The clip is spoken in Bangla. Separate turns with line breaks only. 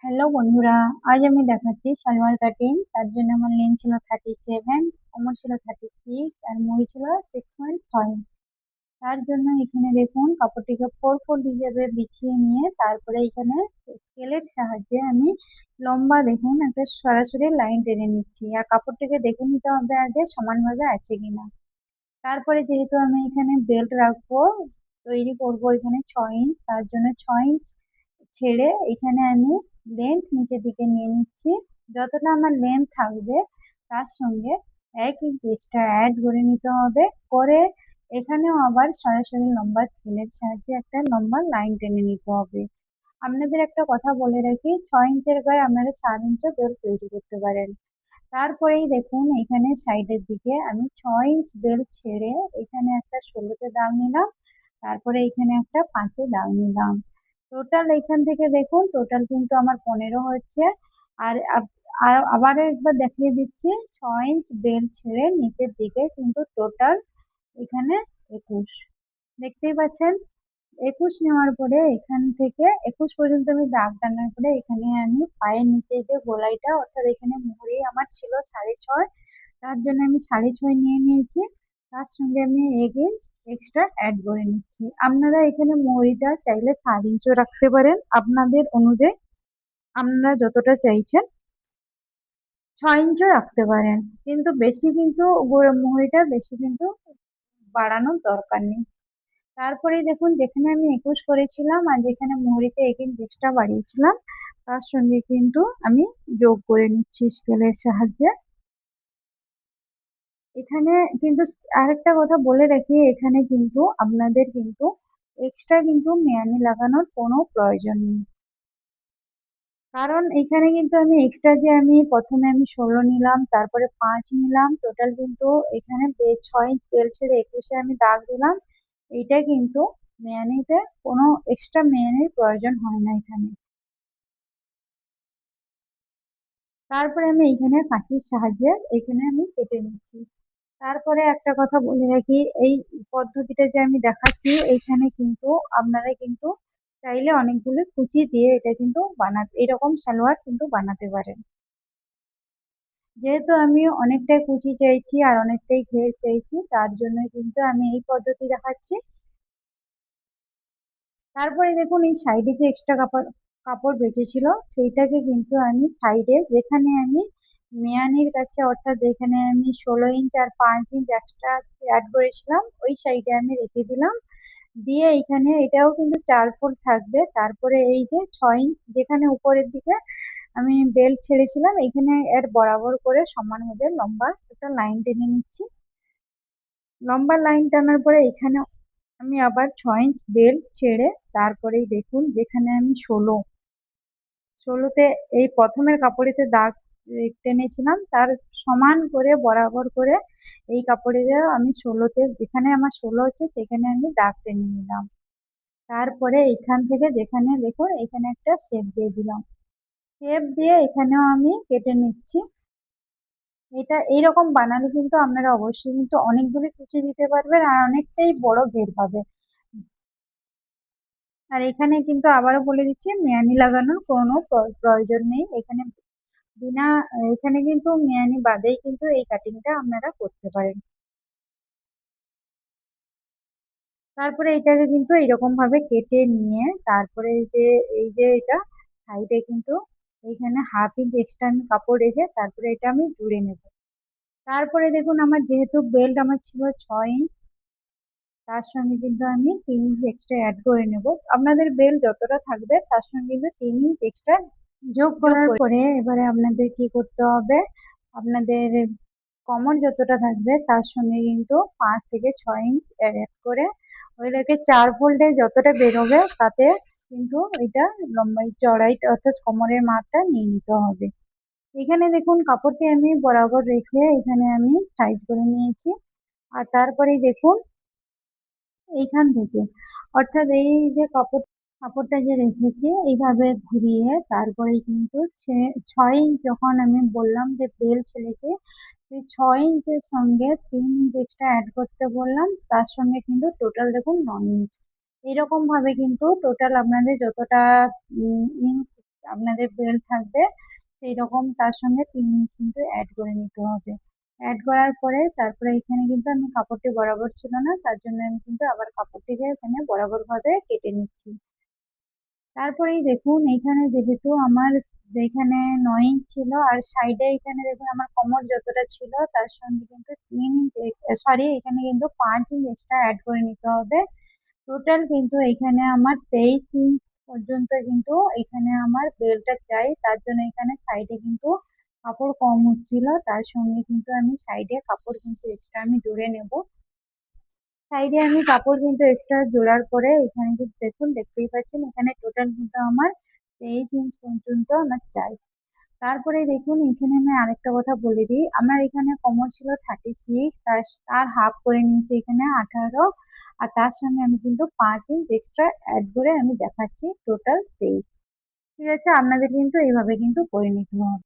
হ্যালো বন্ধুরা, আজ আমি দেখাচ্ছি সালোয়ার কাটিং। তার জন্য আমার লেন্থ ছিল 37, কোমর ছিল 36 আর মুড়ি ছিল 6.5। তার জন্য এখানে দেখুন কাপড়টিকে 4 4 হিসেবে বিছিয়ে নিয়ে তারপরে এখানে স্কেলের সাহায্যে আমি লম্বা দেখুন একটা সরাসরি লাইন টেনে নিচ্ছি। আর কাপড়টিকে দেখে নিতে হবে আগে সমানভাবে আছে কিনা। তারপরে যেহেতু আমি এখানে বেল্ট রাখবো, তৈরি করবো এখানে 6 ইঞ্চ, তার জন্য 6 ইঞ্চ ছেড়ে এখানে আমি লেন্থ নিচের দিকে নিয়ে নিচ্ছি। যতটা আমার লেন্থ থাকবে তার সঙ্গে 1 ইঞ্চ এক্সট্রা অ্যাড করে নিতে হবে। করে এখানেও আবার সরাসরি লম্বা স্কেলের সাহায্যে একটা লম্বা লাইন টেনে নিতে হবে। আপনাদের একটা কথা বলে রাখি, 6 ইঞ্চের গায়ে আপনারা 7 ইঞ্চও বেল্ট তৈরি করতে পারেন। তারপরেই দেখুন এখানে সাইডের দিকে আমি 6 ইঞ্চ বেল্ট ছেড়ে এখানে একটা 16তে দাগ নিলাম, তারপরে এখানে একটা 5-এ দাগ নিলাম। টোটাল এখান থেকে দেখুন টোটাল কিন্তু আমার 15 হচ্ছে। আর আর আবারও একবার দেখিয়ে দিচ্ছি, 6 ইঞ্চ বেল্ট ছেড়ে নিচের দিকে কিন্তু টোটাল এখানে 21। দেখতেই পাচ্ছেন 21 নেওয়ার পরে এখান থেকে 21 পর্যন্ত আমি দাগ টানার পরে এখানে আমি পায়ের নিচে যে গোলাইটা অর্থাৎ এখানে মুহুরি আমার ছিল 6.5, তার জন্য আমি 6.5 নিয়ে নিয়েছি। তার সঙ্গে আমি 1 ইঞ্চ এক্সট্রা অ্যাড করে নিচ্ছি। আপনারা এখানে মুহুরিটা চাইলে 7 ইঞ্চও রাখতে পারেন আপনাদের অনুযায়ী, আপনারা যতটা চাইছেন 6 ইঞ্চও রাখতে পারেন, কিন্তু বেশি কিন্তু মুহুরিটা বেশি কিন্তু বাড়ানোর দরকার নেই। তারপরে দেখুন যেখানে আমি 21 করেছিলাম আর যেখানে মুহুরিতে 1 ইঞ্চ এক্সট্রা বাড়িয়েছিলাম তার সঙ্গে কিন্তু আমি যোগ করে নিচ্ছি স্কেলের সাহায্যে। এখানে কিন্তু আরেকটা কথা বলে রাখি, এখানে কিন্তু আপনাদের কিন্তু এক্সট্রা কিন্তু মেয়ানি লাগানোর কোনো প্রয়োজন নেই। কারণ এখানে কিন্তু আমি এক্সট্রা যে আমি প্রথমে আমি 16 নিলাম, তারপরে 5 নিলাম, টোটাল কিন্তু এখানে 6 ইঞ্চ বেল ছেড়ে 21-এ আমি দাগ দিলাম। এইটা কিন্তু মেয়ানিতে কোনো এক্সট্রা মেয়ানির প্রয়োজন হয় না এখানে। তারপরে আমি এইখানে কাঁচির সাহায্যে এখানে আমি কেটে নিচ্ছি। তারপরে একটা কথা বলে রাখি, এই পদ্ধতিটা যে আমি দেখাচ্ছি এইখানে কিন্তু আপনারা কিন্তু চাইলে অনেকগুলো কুচি দিয়ে এটা কিন্তু এরকম সালোয়ার কিন্তু বানাতে পারেন। যেহেতু আমি অনেকটাই কুচি চাইছি আর অনেকটাই ঘের চাইছি, তার জন্য কিন্তু আমি এই পদ্ধতি দেখাচ্ছি। তারপরে দেখুন এই সাইডে যে এক্সট্রা কাপড় কাপড় বেঁচেছিল সেইটাকে কিন্তু আমি সাইডে যেখানে আমি মেয়ানির কাছে অর্থাৎ যেখানে আমি 16 ইঞ্চ আর 5 ইঞ্চ এক্সট্রা অ্যাড করেছিলাম ওই সাইডে আমি রেখে দিলাম। দিয়ে এখানে এটাও কিন্তু 4 ফুট থাকবে। তারপরে এই যে 6 ইঞ্চ যেখানে উপরের দিকে আমি বেল্ট ছেড়েছিলাম এখানে এর বরাবর করে সমানভাবে লম্বা একটা লাইন টেনে নিচ্ছি। লম্বা লাইন টানার পরে এখানে আমি আবার 6 ইঞ্চ বেল্ট ছেড়ে তারপরেই দেখুন যেখানে আমি 16তে এই প্রথমের কাপড়েতে দাগ টেনেছিলাম তার সমান করে বরাবর করে এই কাপড়ের আমি 16তে যেখানে আমার 16 হচ্ছে সেখানে আমি দাগ টেনে নিলাম। তারপরে এখান থেকে যেখানে দেখুন এখানে একটা শেপ দিয়ে দিলাম। শেপ দিয়ে এখানেও আমি কেটে নিচ্ছি। এটা এইরকম বানালে কিন্তু আপনারা অবশ্যই কিন্তু অনেকগুলি কুচি দিতে পারবেন আর অনেকটাই বড় ঘের পাবে। আর এখানে কিন্তু আবারও বলে দিচ্ছি মেয়ানি লাগানোর কোনো প্রয়োজন নেই এখানে। বিনা এখানে কিন্তু মেয়ানি বাদেই কিন্তু এই কাটিংটা আপনারা করতে পারেন। তারপরে এটাকে কিন্তু এইরকম ভাবে কেটে নিয়ে তারপরে এই যে এটা সাইডে কিন্তু এইখানে 1/2 ইঞ্চ এক্সট্রা আমি কাপড় রেখে তারপরে এটা আমি জুড়ে নেব। তারপরে দেখুন আমার যেহেতু বেল্ট আমার ছিল 6 ইঞ্চ, তার সঙ্গে কিন্তু আমি 3 ইঞ্চ এক্সট্রা অ্যাড করে নেব। আপনাদের বেল্ট যতটা থাকবে তার সঙ্গে কিন্তু 3 ইঞ্চ এক্সট্রা যোগ করার পরে এবারে আপনাদের কি করতে হবে, আপনাদের কোমর যতটা থাকবে তার সঙ্গে কিন্তু 5 থেকে 6 ইঞ্চ অ্যাড করে ওইটাকে 4 ফোল্ডে যতটা বেরোবে তাতে কিন্তু এটা লম্বাই চড়াইটা অর্থাৎ কোমরের মাপটা নিয়ে নিতে হবে। এখানে দেখুন কাপড়টি আমি বরাবর রেখে এখানে আমি সাইজ করে নিয়েছি। আর তারপরেই দেখুন এইখান থেকে অর্থাৎ এই যে কাপড়টা যে রেখেছি এইভাবে ঘুরিয়ে তারপরে কিন্তু 6 ইঞ্চ যখন আমি বললাম যে বেল ছেড়েছে সেই 6 ইঞ্চের সঙ্গে 3 ইঞ্চ এক্সট্রা অ্যাড করতে বললাম, তার সঙ্গে কিন্তু টোটাল দেখুন 9 ইঞ্চ। এরকম ভাবে কিন্তু টোটাল আপনাদের যতটা ইঞ্চ আপনাদের বেল্ট থাকবে সেই রকম তার সঙ্গে 3 ইঞ্চ কিন্তু অ্যাড করে নিতে হবে। অ্যাড করার পরে তারপরে এখানে কিন্তু আমি কাপড়টি বরাবর ছিল না, তার জন্য আমি কিন্তু আবার কাপড়টিকে এখানে বরাবর ভাবে কেটে নিচ্ছি। তারপরেই দেখুন এইখানে যেহেতু আমার যেখানে 9 ইঞ্চ ছিল আর সাইডে এখানে দেখুন আমার কোমর যতটা ছিল তার সঙ্গে কিন্তু 3 ইঞ্চ সরি এখানে কিন্তু 5 ইঞ্চ এক্সট্রা অ্যাড করে নিতে হবে। টোটাল কিন্তু এখানে আমার 23 ইঞ্চ পর্যন্ত কিন্তু এখানে আমার বেল্টটা চাই, তার জন্য এখানে সাইডে কিন্তু কাপড় কম হচ্ছিল, তার সঙ্গে কিন্তু আমি সাইডে কাপড় কিন্তু এক্সট্রা আমি জুড়ে নেব। সাইডে আমি কাপড় কিন্তু এক্সট্রা জোড়ার পরে এখানে কিন্তু দেখুন দেখতেই পাচ্ছেন এখানে টোটাল কিন্তু আমার 23 ইঞ্চ পর্যন্ত আমার চাই। তারপরে দেখুন এখানে আমি আরেকটা কথা বলে দিই, আমার এখানে কোমর ছিল 36, তার হাফ করে নিয়েছি এখানে 18, আর তার সঙ্গে আমি কিন্তু 5 ইঞ্চ এক্সট্রা অ্যাড করে আমি দেখাচ্ছি টোটাল 23। ঠিক আছে, আপনাদের কিন্তু এইভাবে কিন্তু করে নিতে হবে।